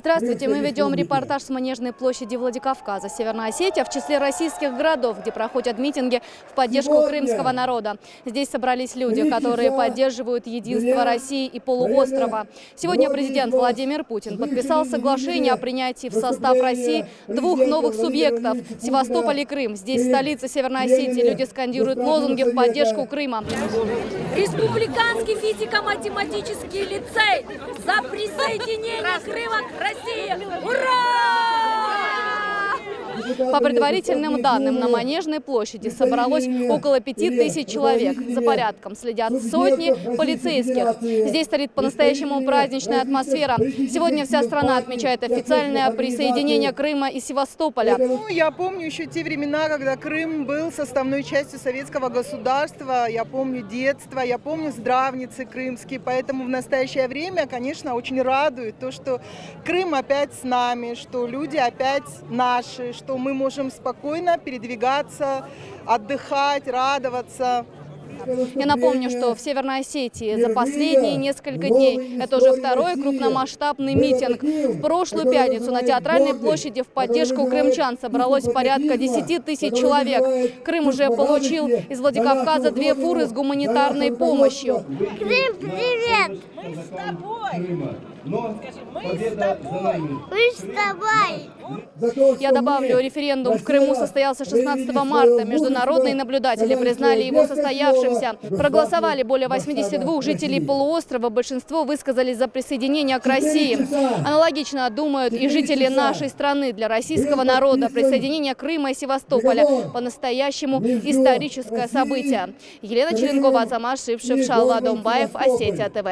Здравствуйте, мы ведем репортаж с Манежной площади Владикавказа, Северная Осетия, в числе российских городов, где проходят митинги в поддержку крымского народа. Здесь собрались люди, которые поддерживают единство России и полуострова. Сегодня президент Владимир Путин подписал соглашение о принятии в состав России двух новых субъектов – Севастополь и Крым. Здесь, столица Северной Осетии, люди скандируют лозунги в поддержку Крыма. Республиканский физико-математический лицей за присоединение Крыма к России! Ура! По предварительным данным, на Манежной площади собралось около 5000 человек. За порядком следят сотни полицейских. Здесь царит по-настоящему праздничная атмосфера. Сегодня вся страна отмечает официальное присоединение Крыма и Севастополя. Я помню еще те времена, когда Крым был составной частью советского государства. Я помню детство, я помню здравницы крымские. Поэтому в настоящее время, конечно, очень радует то, что Крым опять с нами, что люди опять наши, что мы можем спокойно передвигаться, отдыхать, радоваться. Я напомню, что в Северной Осетии за последние несколько дней это уже второй крупномасштабный митинг. В прошлую пятницу на Театральной площади в поддержку крымчан собралось порядка 10 000 человек. Крым уже получил из Владикавказа 2 фуры с гуманитарной помощью. Крым, привет! Мы с тобой! Мы с тобой! Я добавлю, референдум в Крыму состоялся 16 марта. Международные наблюдатели признали его состоявшимся. Проголосовали более 82 жителей полуострова. Большинство высказались за присоединение к России. Аналогично думают и жители нашей страны. Для российского народа присоединение Крыма и Севастополя по-настоящему историческое событие. Елена Черенкова, Азамат Шившев, Шалва Домбаев, Осетия ТВ.